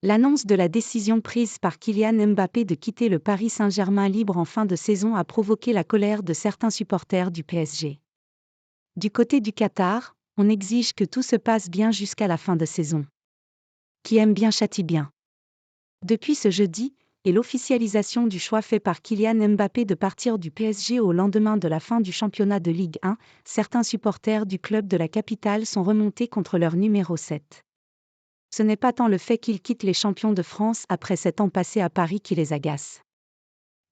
L'annonce de la décision prise par Kylian Mbappé de quitter le Paris Saint-Germain libre en fin de saison a provoqué la colère de certains supporters du PSG. Du côté du Qatar, on exige que tout se passe bien jusqu'à la fin de saison. Qui aime bien châtie bien. Depuis ce jeudi, et l'officialisation du choix fait par Kylian Mbappé de partir du PSG au lendemain de la fin du championnat de Ligue 1, certains supporters du club de la capitale sont remontés contre leur numéro 7. Ce n'est pas tant le fait qu'il quitte les champions de France après 7 ans passés à Paris qui les agace.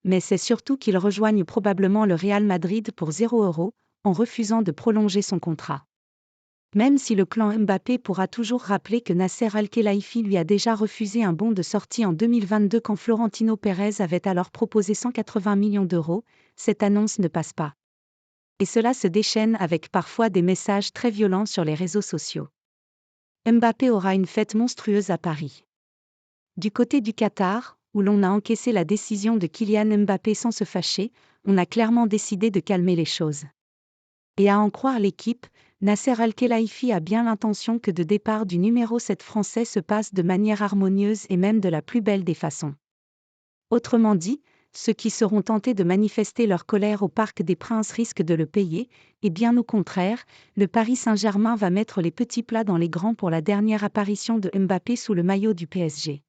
Mais c'est surtout qu'il rejoigne probablement le Real Madrid pour 0 €, en refusant de prolonger son contrat. Même si le clan Mbappé pourra toujours rappeler que Nasser Al-Khelaifi lui a déjà refusé un bon de sortie en 2022 quand Florentino Pérez avait alors proposé 180 millions d'euros, cette annonce ne passe pas. Et cela se déchaîne avec parfois des messages très violents sur les réseaux sociaux. Mbappé aura une fête monstrueuse à Paris. Du côté du Qatar, où l'on a encaissé la décision de Kylian Mbappé sans se fâcher, on a clairement décidé de calmer les choses. Et à en croire l'équipe, Nasser Al-Khelaifi a bien l'intention que de départ du numéro 7 français se passe de manière harmonieuse et même de la plus belle des façons. Autrement dit, ceux qui seront tentés de manifester leur colère au Parc des Princes risquent de le payer, et bien au contraire, le Paris Saint-Germain va mettre les petits plats dans les grands pour la dernière apparition de Mbappé sous le maillot du PSG.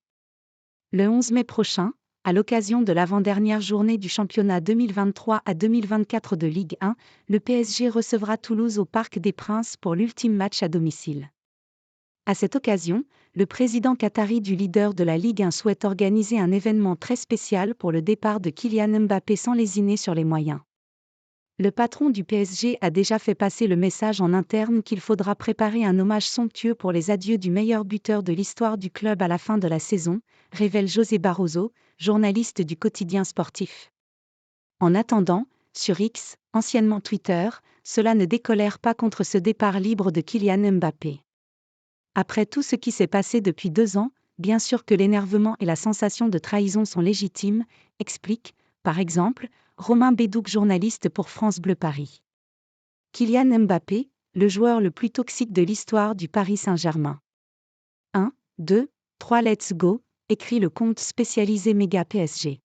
Le 11 mai prochain, à l'occasion de l'avant-dernière journée du championnat 2023 à 2024 de Ligue 1, le PSG recevra Toulouse au Parc des Princes pour l'ultime match à domicile. À cette occasion, le président qatari du leader de la Ligue 1 souhaite organiser un événement très spécial pour le départ de Kylian Mbappé sans lésiner sur les moyens. Le patron du PSG a déjà fait passer le message en interne qu'il faudra préparer un hommage somptueux pour les adieux du meilleur buteur de l'histoire du club à la fin de la saison, révèle José Barroso, journaliste du quotidien sportif. En attendant, sur X, anciennement Twitter, cela ne décolère pas contre ce départ libre de Kylian Mbappé. Après tout ce qui s'est passé depuis 2 ans, bien sûr que l'énervement et la sensation de trahison sont légitimes, explique, par exemple, Romain Bédouc, journaliste pour France Bleu Paris. Kylian Mbappé, le joueur le plus toxique de l'histoire du Paris Saint-Germain. 1, 2, 3 let's go, écrit le compte spécialisé Méga PSG.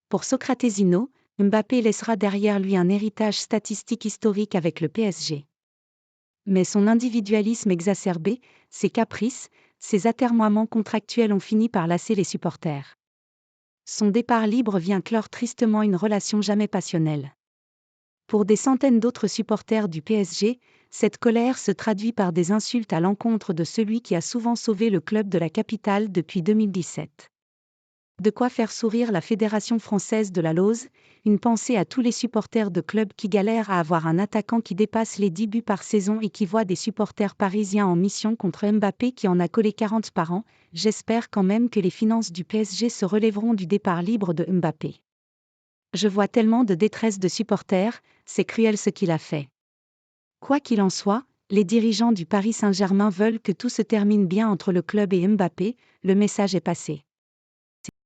Pour Socratesino, Mbappé laissera derrière lui un héritage statistique historique avec le PSG. Mais son individualisme exacerbé, ses caprices, ses atermoiements contractuels ont fini par lasser les supporters. Son départ libre vient clore tristement une relation jamais passionnelle. Pour des centaines d'autres supporters du PSG, cette colère se traduit par des insultes à l'encontre de celui qui a souvent sauvé le club de la capitale depuis 2017. De quoi faire sourire la Fédération française de la Lose, une pensée à tous les supporters de clubs qui galèrent à avoir un attaquant qui dépasse les 10 buts par saison et qui voit des supporters parisiens en mission contre Mbappé qui en a collé 40 par an. J'espère quand même que les finances du PSG se relèveront du départ libre de Mbappé. Je vois tellement de détresse de supporters, c'est cruel ce qu'il a fait. Quoi qu'il en soit, les dirigeants du Paris Saint-Germain veulent que tout se termine bien entre le club et Mbappé, le message est passé.